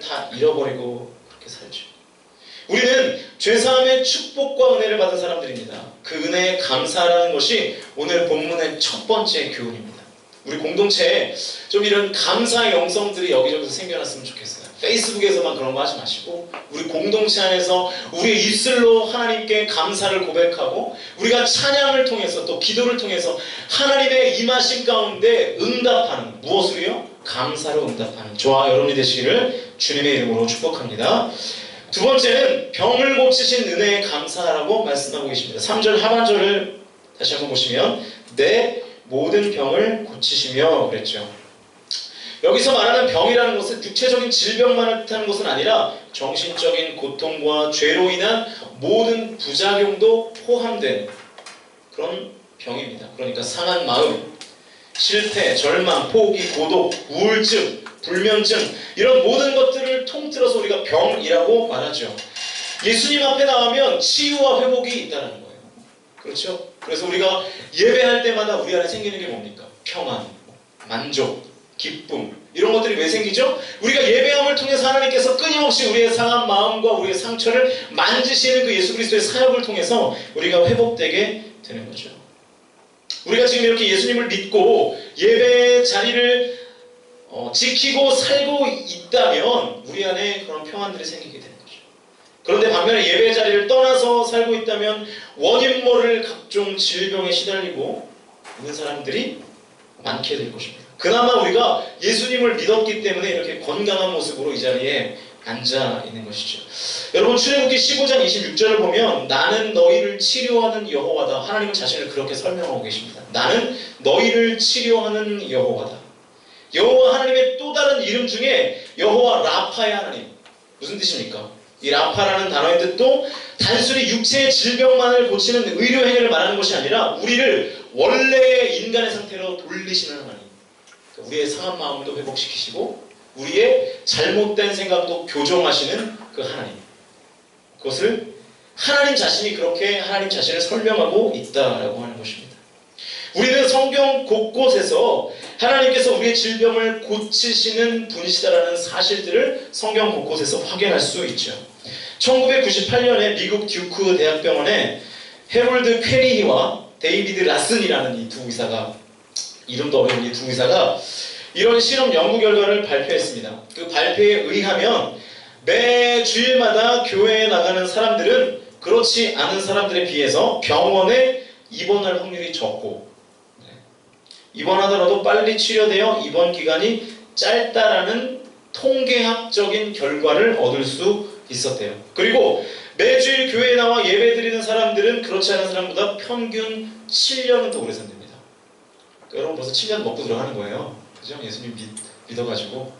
다 잃어버리고 그렇게 살죠. 우리는 죄사함의 축복과 은혜를 받은 사람들입니다. 그 은혜에 감사하라는 것이 오늘 본문의 첫 번째 교훈입니다. 우리 공동체에 좀 이런 감사의 영성들이 여기저기서 생겨났으면 좋겠어요. 페이스북에서만 그런 거 하지 마시고 우리 공동체 안에서 우리의 입술로 하나님께 감사를 고백하고 우리가 찬양을 통해서 또 기도를 통해서 하나님의 임하신 가운데 응답하는, 무엇으로요? 감사로 응답하는 저와 여러분이 되시기를 주님의 이름으로 축복합니다. 두 번째는 병을 고치신 은혜에 감사하라고 말씀하고 계십니다. 3절 하반절을 다시 한번 보시면 내 모든 병을 고치시며 그랬죠. 여기서 말하는 병이라는 것은 육체적인 질병만을 뜻하는 것은 아니라 정신적인 고통과 죄로 인한 모든 부작용도 포함된 그런 병입니다. 그러니까 상한 마음, 실패, 절망, 포기, 고독, 우울증, 불면증 이런 모든 것들을 통틀어서 우리가 병이라고 말하죠. 예수님 앞에 나오면 치유와 회복이 있다는 거예요. 그렇죠? 그래서 우리가 예배할 때마다 우리 안에 생기는 게 뭡니까? 평안, 만족, 기쁨, 이런 것들이 왜 생기죠? 우리가 예배함을 통해서 하나님께서 끊임없이 우리의 상한 마음과 우리의 상처를 만지시는 그 예수 그리스도의 사역을 통해서 우리가 회복되게 되는 거죠. 우리가 지금 이렇게 예수님을 믿고 예배 자리를 지키고 살고 있다면 우리 안에 그런 평안들이 생기게 되는 거죠. 그런데 반면에 예배 자리를 떠나서 살고 있다면 원인 모를 각종 질병에 시달리고 있는 사람들이 많게 될 것입니다. 그나마 우리가 예수님을 믿었기 때문에 이렇게 건강한 모습으로 이 자리에 앉아 있는 것이죠. 여러분, 출애굽기 15장 26절을 보면 나는 너희를 치료하는 여호와다. 하나님은 자신을 그렇게 설명하고 계십니다. 나는 너희를 치료하는 여호와다. 여호와 하나님의 또 다른 이름 중에 여호와 라파의 하나님, 무슨 뜻입니까? 이 라파라는 단어의 뜻도 단순히 육체의 질병만을 고치는 의료 행위를 말하는 것이 아니라 우리를 원래의 인간의 상태로 돌리시는 하나님, 우리의 상한 마음도 회복시키시고 우리의 잘못된 생각도 교정하시는 그 하나님, 그것을 하나님 자신이 그렇게 하나님 자신을 설명하고 있다라고 하는 것입니다. 우리는 성경 곳곳에서 하나님께서 우리의 질병을 고치시는 분이시다라는 사실들을 성경 곳곳에서 확인할 수 있죠. 1998년에 미국 듀크 대학병원에 해롤드 퀘리히와 데이비드 라슨이라는 이 두 의사가, 이름도 어려운 이 두 의사가 이런 실험 연구 결과를 발표했습니다. 그 발표에 의하면 매 주일마다 교회에 나가는 사람들은 그렇지 않은 사람들에 비해서 병원에 입원할 확률이 적고, 입원하더라도 빨리 치료되어 입원 기간이 짧다라는 통계학적인 결과를 얻을 수 있었대요. 그리고 매주일 교회에 나와 예배드리는 사람들은 그렇지 않은 사람보다 평균 7년은 더 오래 산답니다. 여러분 벌써 7년 먹고 들어가는 거예요. 그죠? 예수님 믿어가지고.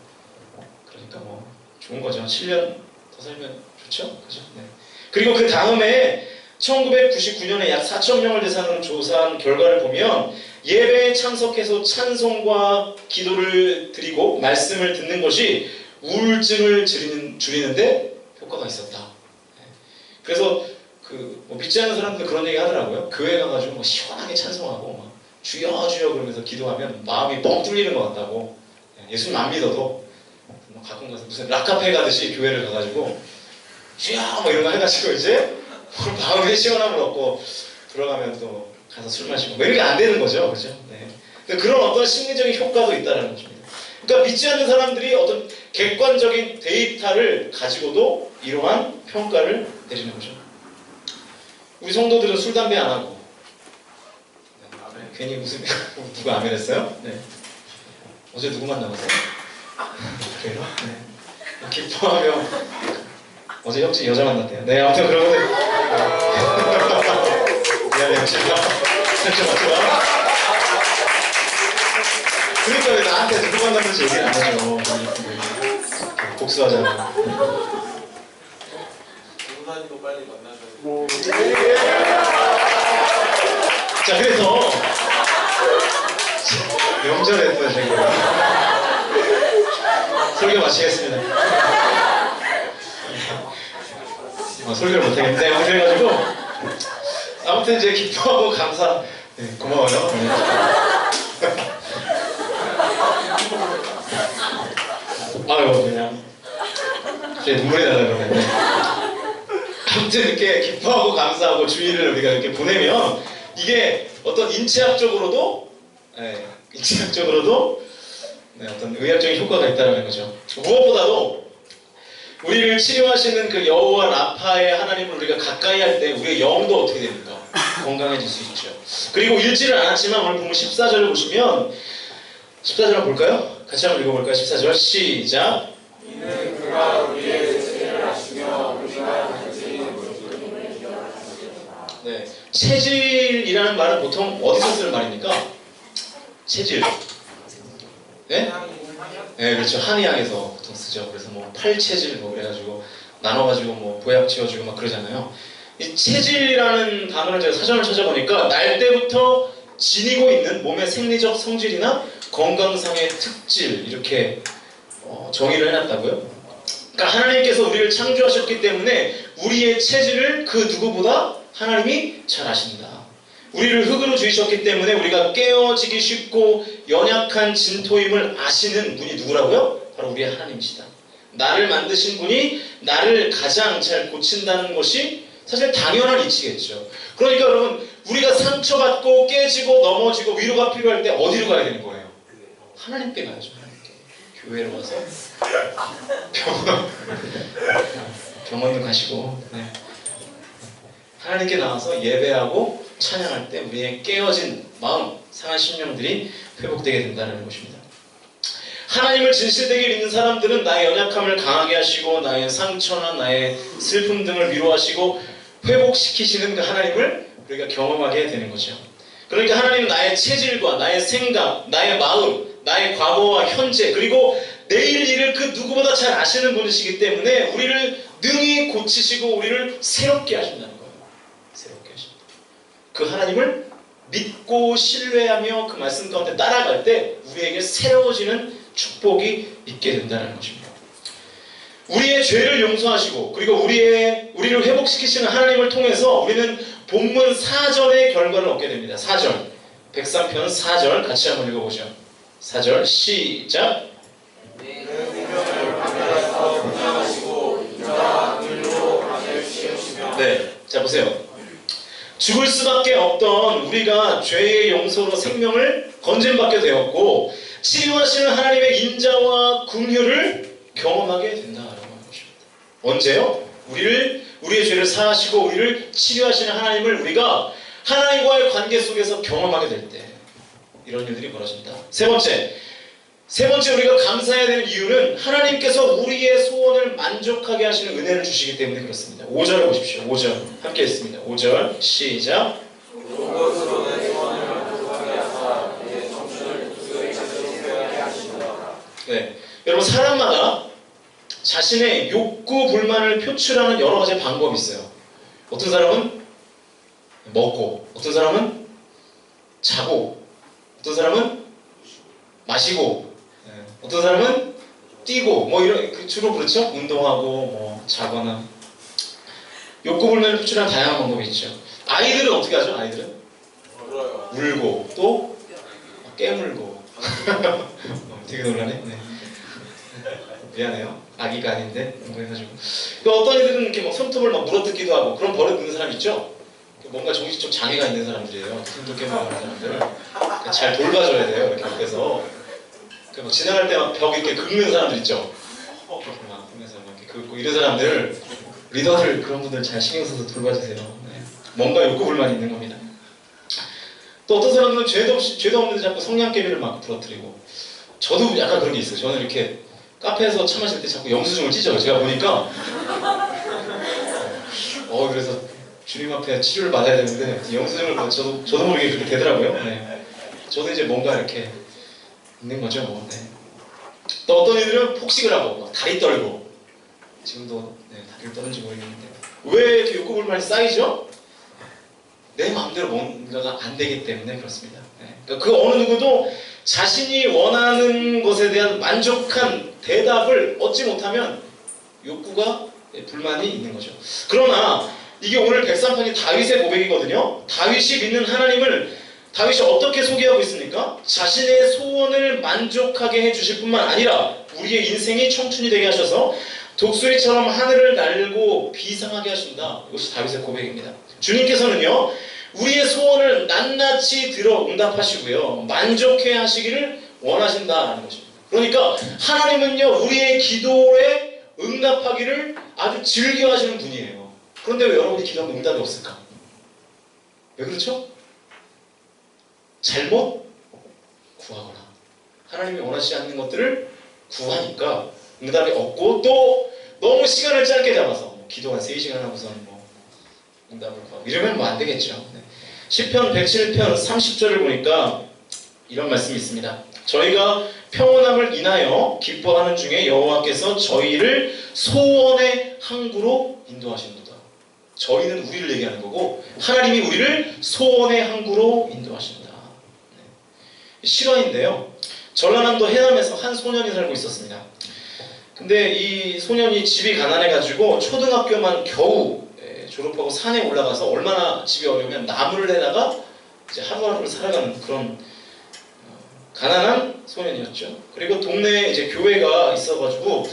그러니까 뭐 좋은 거죠. 7년 더 살면 좋죠? 그죠? 네. 그리고 그 다음에 1999년에 약 4천 명을 대상으로 조사한 결과를 보면 예배에 참석해서 찬송과 기도를 드리고 말씀을 듣는 것이 우울증을 줄이는데 효과가 있었다. 그래서 뭐 믿지 않는 사람들 그런 얘기 하더라고요. 교회 가가지고 뭐 시원하게 찬송하고 막 주여 주여 그러면서 기도하면 마음이 뻥 뚫리는 것 같다고. 예수님 안 믿어도 가끔 가서 무슨 락카페 가듯이 교회를 가가지고 주여 뭐 이런 거 해가지고 이제 마음에 시원함을 얻고 들어가면 또 가서 술 마시고 뭐 이렇게 안 되는 거죠. 그죠? 네. 그런 어떤 심리적인 효과도 있다는 것입니다. 그러니까 믿지 않는 사람들이 어떤 객관적인 데이터를 가지고도 이러한 평가를 내리는 거죠. 우리 성도들은 술, 담배 안 하고. 네. 괜히 무슨 누가 아멘 했어요? 네. 어제 누구 만나봤어요? 그래요? 네. 기뻐하며 어제 역시 여자 만났대요. 네, 아무튼 그런 거는 미안해요, 제가 살짝 맞춰봐. 그러니까 왜 나한테 누구 만났는지 얘기를 안 하죠. 복수하잖아. 전사님도 빨리 만나셔야 자, 그래서 명절에 또 제가 설교 마치겠습니다. 설교를 못하겠는데 그래가지고 아무튼 이제 기뻐하고 감사. 네, 고마워요. 네. 아유 그냥 제 눈물이 나다 그러는데 아무튼 이렇게 기뻐하고 감사하고 주일을 우리가 이렇게 보내면 이게 어떤 인체학적으로도 네, 네, 어떤 의학적인 효과가 있다는 거죠. 무엇보다도 우리를 치료하시는 그 여호와 라파의 하나님을 우리가 가까이 할 때 우리의 영도 어떻게 됩니까? 건강해질 수 있죠. 그리고 읽지를 않았지만 오늘 본문 14절을 보시면 14절 한번 볼까요? 같이 한번 읽어볼까요? 14절 시작. 이는 그가 우리의 죄를 하시며 우리가 네, 체질이라는 말은 보통 어디서 쓰는 말입니까? 체질. 네? 네, 그렇죠. 한의학에서 보통 쓰죠. 그래서 뭐 팔체질 뭐 그래가지고 나눠가지고 뭐 보약 지어주고 막 그러잖아요. 이 체질이라는 단어를 제가 사전을 찾아보니까 날 때부터 지니고 있는 몸의 생리적 성질이나 건강상의 특질 이렇게 정의를 해놨다고요. 그러니까 하나님께서 우리를 창조하셨기 때문에 우리의 체질을 그 누구보다 하나님이 잘 아신다. 우리를 흙으로 지으셨기 때문에 우리가 깨어지기 쉽고 연약한 진토임을 아시는 분이 누구라고요? 바로 우리의 하나님이시다. 나를 만드신 분이 나를 가장 잘 고친다는 것이 사실 당연한 이치겠죠. 그러니까 여러분, 우리가 상처받고 깨지고 넘어지고 위로가 필요할 때 어디로 가야 되는 거예요? 하나님께 가야죠. 하나님께. 교회로 가서 병원도 가시고, 네. 하나님께 나와서 예배하고 찬양할 때 우리의 깨어진 마음, 상한 심령들이 회복되게 된다는 것입니다. 하나님을 진실되게 믿는 사람들은 나의 연약함을 강하게 하시고 나의 상처나 나의 슬픔 등을 위로하시고 회복시키시는 그 하나님을 우리가 경험하게 되는 거죠. 그러니까 하나님은 나의 체질과 나의 생각, 나의 마음, 나의 과거와 현재, 그리고 내일 일을 그 누구보다 잘 아시는 분이시기 때문에 우리를 능히 고치시고 우리를 새롭게 하신다는 거예요. 새롭게 하십니다. 그 하나님을 믿고 신뢰하며 그 말씀 가운데 따라갈 때 우리에게 새로워지는 축복이 있게 된다는 것입니다. 우리의 죄를 용서하시고 그리고 우리를 회복시키시는 하나님을 통해서 우리는 본문 4절의 결과를 얻게 됩니다. 4절, 103편 4절 같이 한번 읽어보죠. 4절 시작. 네, 자 보세요. 죽을 수밖에 없던 우리가 죄의 용서로 생명을 건짐받게 되었고 치유하시는 하나님의 인자와 긍휼을 경험하게 된다라고 하는 것입니다. 언제요? 우리의 죄를 사하시고 우리를 치유하시는 하나님을 우리가 하나님과의 관계 속에서 경험하게 될 때 이런 일들이 벌어진다. 세 번째 우리가 감사해야 되는 이유는 하나님께서 우리의 소원을 만족하게 하시는 은혜를 주시기 때문에 그렇습니다. 5절을 보십시오. 5절 함께 읽습니다. 5절 시작. 네, 여러분 사람마다 자신의 욕구 불만을 표출하는 여러 가지 방법이 있어요. 어떤 사람은 먹고, 어떤 사람은 자고, 어떤 사람은 마시고, 어떤 사람은 뛰고, 뭐 이런 주로 그렇죠. 운동하고 뭐 자거나 욕구 불만을 표출하는 다양한 방법이 있죠. 아이들은 어떻게 하죠? 아이들은 울고 또 깨물고. 되게 놀라네. 네. 미안해요. 아기가 아닌데 뭐 해가지고. 어떤 애들은 이렇게 막 손톱을 막 물어뜯기도 하고 그런 버릇 있는 사람 있죠. 뭔가 정신적 장애가 있는 사람들이에요. 손톱 깨물는 사람들. 잘 돌봐줘야 돼요. 이렇게 옆에서. 막 지나갈 때 막 벽 이렇게 긁는 사람들 있죠. 이렇게 막 하면서 막 이렇게 긁고 이런 사람들, 리더들 그런 분들 잘 신경 써서 돌봐주세요. 네. 뭔가 욕구 불만이 있는 겁니다. 또 어떤 사람들은 죄도 없는데 자꾸 성냥개비를 막 부러뜨리고. 저도 약간 그런 게 있어요. 저는 이렇게 카페에서 차 마실 때 자꾸 영수증을 찢어요. 제가 보니까 그래서 주님 앞에 치료를 받아야 되는데 영수증을 저도 모르게 그렇게 되더라고요. 네. 저도 이제 뭔가 이렇게 있는 거죠. 뭐. 네. 또 어떤 이들은 폭식을 하고 막 다리 떨고 지금도 다리를 떠는지 모르겠는데 왜 이렇게 욕구 불만이 쌓이죠? 내 마음대로 뭔가가 안 되기 때문에 그렇습니다. 네. 그러니까 그 어느 누구도 자신이 원하는 것에 대한 만족한 대답을 얻지 못하면 욕구가 불만이 있는 거죠. 그러나 이게 오늘 103편이 다윗의 고백이거든요. 다윗이 믿는 하나님을 다윗이 어떻게 소개하고 있습니까? 자신의 소원을 만족하게 해주실 뿐만 아니라 우리의 인생이 청춘이 되게 하셔서 독수리처럼 하늘을 날고 비상하게 하신다. 이것이 다윗의 고백입니다. 주님께서는요, 우리의 소원을 낱낱이 들어 응답하시고요, 만족해 하시기를 원하신다는 것입니다. 그러니까 하나님은요, 우리의 기도에 응답하기를 아주 즐겨하시는 분이에요. 그런데 왜 여러분이 기도하면 응답이 없을까? 왜 그렇죠? 잘못 구하거나 하나님이 원하시지 않는 것들을 구하니까 응답이 없고, 또 너무 시간을 짧게 잡아서 기도 한 3시간 하고선 응답을 구하고 이러면 안 되겠죠. 네. 시편 107편 30절을 보니까 이런 말씀이 있습니다. 저희가 평온함을 인하여 기뻐하는 중에 여호와께서 저희를 소원의 항구로 인도하시는도다. 저희는 우리를 얘기하는 거고 하나님이 우리를 소원의 항구로 인도하신다. 실화인데요. 전라남도 해남에서 한 소년이 살고 있었습니다. 근데 이 소년이 집이 가난해가지고 초등학교만 겨우 졸업하고 산에 올라가서 얼마나 집이 어려우면 나무를 해다가 이제 하루하루를 살아가는 그런 가난한 소년이었죠. 그리고 동네에 이제 교회가 있어가지고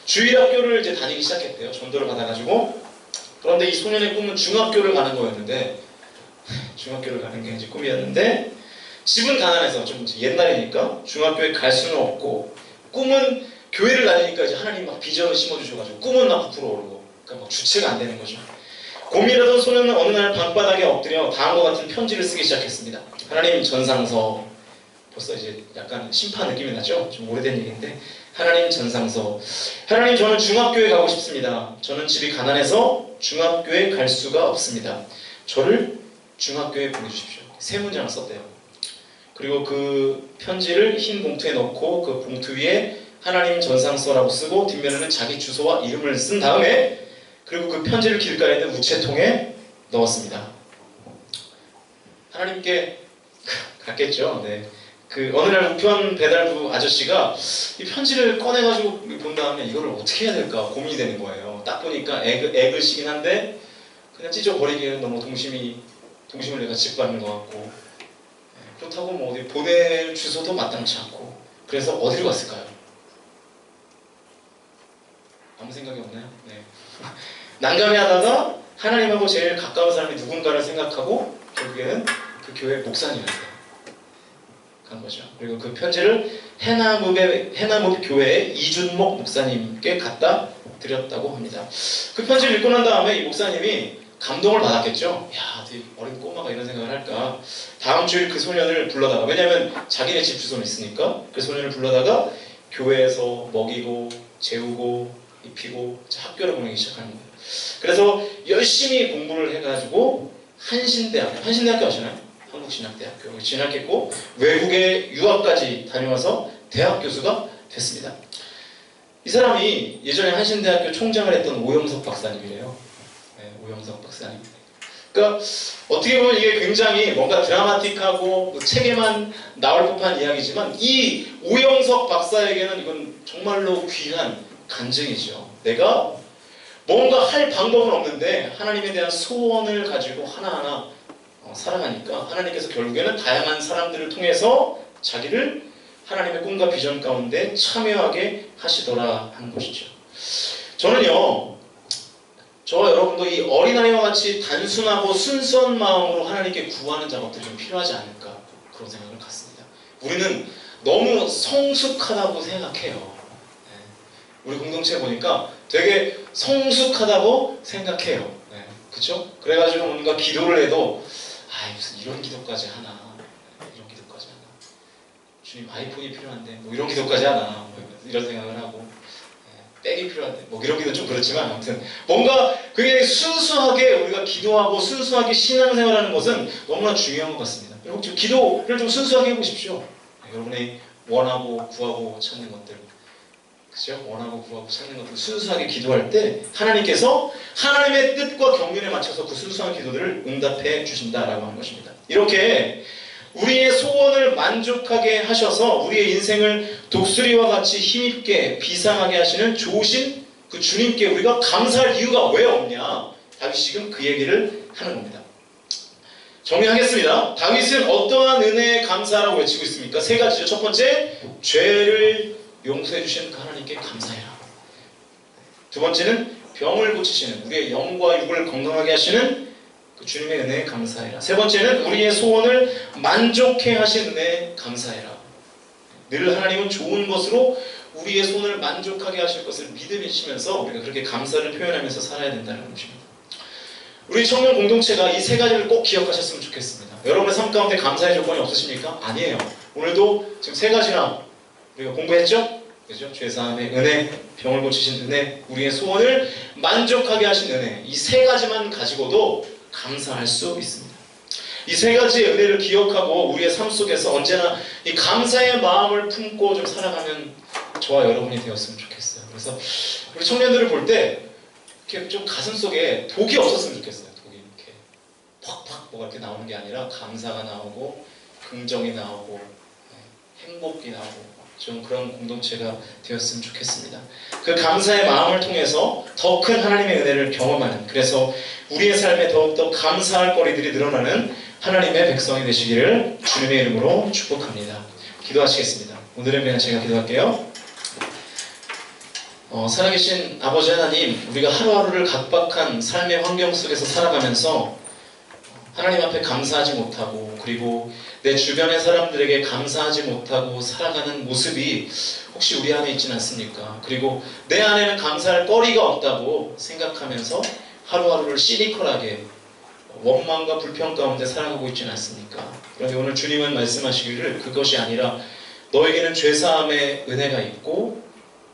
주일학교를 이제 다니기 시작했대요. 전도를 받아가지고. 그런데 이 소년의 꿈은 중학교를 가는 거였는데 중학교를 가는 게 이제 꿈이었는데 집은 가난해서 좀 이제 옛날이니까 중학교에 갈 수는 없고 꿈은 교회를 다니니까 이제 하나님 막 비전을 심어주셔가지고 꿈은 막 부풀어 오르고 그러니까 막 주체가 안 되는 거죠. 고민하던 소년은 어느 날 방바닥에 엎드려 다음과 같은 편지를 쓰기 시작했습니다. 하나님 전상서, 벌써 이제 약간 심판 느낌이 나죠? 좀 오래된 얘기인데 하나님 전상서, 하나님 저는 중학교에 가고 싶습니다. 저는 집이 가난해서 중학교에 갈 수가 없습니다. 저를 중학교에 보내주십시오. 세 문장을 썼대요. 그리고 그 편지를 흰 봉투에 넣고 그 봉투 위에 하나님 전상서라고 쓰고 뒷면에는 자기 주소와 이름을 쓴 다음에 그리고 그 편지를 길가에 있는 우체통에 넣었습니다. 하나님께 갔겠죠. 네. 그 어느 날 우편 배달부 아저씨가 이 편지를 꺼내가지고 본 다음에 이거를 어떻게 해야 될까 고민이 되는 거예요. 딱 보니까 애글씨긴 한데 그냥 찢어버리기에는 너무 동심을 내가 짓밟는 것 같고 그렇다고 뭐 어디 보낼 주소도 마땅치 않고 그래서 어디로 갔을까요? 아무 생각이 없나요? 네. 난감해하다가 하나님하고 제일 가까운 사람이 누군가를 생각하고 결국에는 그 교회 목사님한테 간 거죠. 그리고 그 편지를 해나무 교회의 이준목 목사님께 갖다 드렸다고 합니다. 그 편지를 읽고 난 다음에 이 목사님이 감동을 받았겠죠. 야, 되게 어린 꼬마가 이런 생각을 할까. 다음 주일 그 소년을 불러다가, 왜냐면 자기네 집 주소는 있으니까 그 소년을 불러다가 교회에서 먹이고 재우고 입히고 학교를 보내기 시작하는 거예요. 그래서 열심히 공부를 해가지고 한신대학교 아시나요? 한국신학대학교 진학했고 외국에 유학까지 다녀와서 대학 교수가 됐습니다. 이 사람이 예전에 한신대학교 총장을 했던 오영석 박사님이래요. 네, 오영석 박사님. 그러니까 어떻게 보면 이게 굉장히 뭔가 드라마틱하고 책에만 나올 법한 이야기지만 이 오영석 박사에게는 이건 정말로 귀한 간증이죠. 내가 뭔가 할 방법은 없는데 하나님에 대한 소원을 가지고 하나하나 살아가니까 하나님께서 결국에는 다양한 사람들을 통해서 자기를 하나님의 꿈과 비전 가운데 참여하게 하시더라 하는 것이죠. 저는요, 저와 여러분도 이 어린아이와 같이 단순하고 순수한 마음으로 하나님께 구하는 작업들이 좀 필요하지 않을까 그런 생각을 갖습니다. 우리는 너무 성숙하다고 생각해요. 우리 공동체 보니까 되게 성숙하다고 생각해요. 네, 그쵸? 그래가지고 뭔가 기도를 해도 무슨 이런 기도까지 하나, 이런 기도까지 하나, 주님 아이폰이 필요한데 뭐 이런 기도까지 하나, 뭐 이런 생각을 하고 백이 필요한데 뭐 이런 기도 좀 그렇지만 아무튼 뭔가 굉장히 순수하게 우리가 기도하고 순수하게 신앙생활하는 것은 너무나 중요한 것 같습니다. 여러분 좀 기도를 좀 순수하게 해보십시오. 여러분이 원하고 구하고 찾는 것들, 그죠? 원하고 구하고 찾는 것들 순수하게 기도할 때 하나님께서 하나님의 뜻과 경륜에 맞춰서 그 순수한 기도들을 응답해 주신다라고 하는 것입니다. 이렇게 우리의 소원을 만족하게 하셔서 우리의 인생을 독수리와 같이 힘있게 비상하게 하시는 좋으신 그 주님께 우리가 감사할 이유가 왜 없냐? 다윗이 지금 그 얘기를 하는 겁니다. 정리하겠습니다. 다윗은 어떠한 은혜에 감사라고 외치고 있습니까? 세 가지죠. 첫 번째, 죄를 용서해 주시는 그 하나님께 감사해라. 두 번째는 병을 고치시는 우리의 영과 육을 건강하게 하시는 그 주님의 은혜에 감사해라. 세 번째는 우리의 소원을 만족해 하신 은혜에 감사해라. 늘 하나님은 좋은 것으로 우리의 소원을 만족하게 하실 것을 믿으시면서 우리가 그렇게 감사를 표현하면서 살아야 된다는 것입니다. 우리 청년 공동체가 이 세 가지를 꼭 기억하셨으면 좋겠습니다. 여러분의 삶 가운데 감사의 조건이 없으십니까? 아니에요. 오늘도 지금 세 가지나 우리가 공부했죠? 그죠? 죄사함의 은혜, 병을 고치신 은혜, 우리의 소원을 만족하게 하신 은혜, 이 세 가지만 가지고도 감사할 수 있습니다. 이 세 가지의 은혜를 기억하고 우리의 삶 속에서 언제나 이 감사의 마음을 품고 좀 살아가면 저와 여러분이 되었으면 좋겠어요. 그래서 우리 청년들을 볼 때 이렇게 좀 가슴 속에 독이 없었으면 좋겠어요. 독이 이렇게 팍팍 뭐가 이렇게 나오는 게 아니라 감사가 나오고 긍정이 나오고 행복이 나오고 좀 그런 공동체가 되었으면 좋겠습니다. 그 감사의 마음을 통해서 더 큰 하나님의 은혜를 경험하는, 그래서 우리의 삶에 더욱더 감사할 거리들이 늘어나는 하나님의 백성이 되시기를 주님의 이름으로 축복합니다. 기도하시겠습니다. 오늘은 그냥 제가 기도할게요. 살아계신 아버지 하나님, 우리가 하루하루를 각박한 삶의 환경 속에서 살아가면서 하나님 앞에 감사하지 못하고, 그리고 내 주변의 사람들에게 감사하지 못하고 살아가는 모습이 혹시 우리 안에 있지는 않습니까? 그리고 내 안에는 감사할 거리가 없다고 생각하면서 하루하루를 시니컬하게 원망과 불평 가운데 살아가고 있지는 않습니까? 그런데 오늘 주님은 말씀하시기를 그것이 아니라 너에게는 죄사함의 은혜가 있고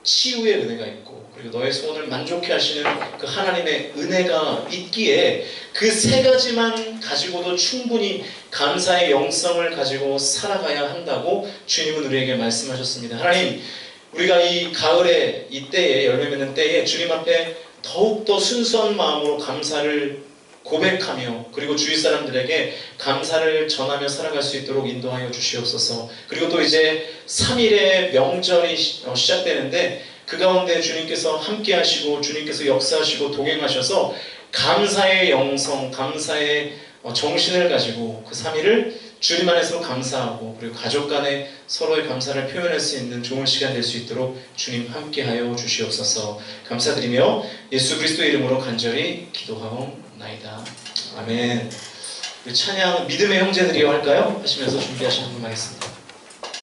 치유의 은혜가 있고, 그리고 너의 소원을 만족해 하시는 그 하나님의 은혜가 있기에 그 세 가지만 가지고도 충분히 감사의 영성을 가지고 살아가야 한다고 주님은 우리에게 말씀하셨습니다. 하나님, 우리가 이 가을에, 이때에, 열매 맺는 때에 주님 앞에 더욱더 순수한 마음으로 감사를 고백하며, 그리고 주위 사람들에게 감사를 전하며 살아갈 수 있도록 인도하여 주시옵소서. 그리고 또 이제 3일의 명절이 시작되는데 그 가운데 주님께서 함께 하시고 주님께서 역사하시고 동행하셔서 감사의 영성, 감사의 정신을 가지고 그 3일을 주님 안에서 감사하고, 그리고 가족 간에 서로의 감사를 표현할 수 있는 좋은 시간 될 수 있도록 주님 함께하여 주시옵소서. 감사드리며 예수 그리스도의 이름으로 간절히 기도하옵나이다. 아멘. 찬양 믿음의 형제들이여 할까요? 하시면서 준비하시는 분 하겠습니다.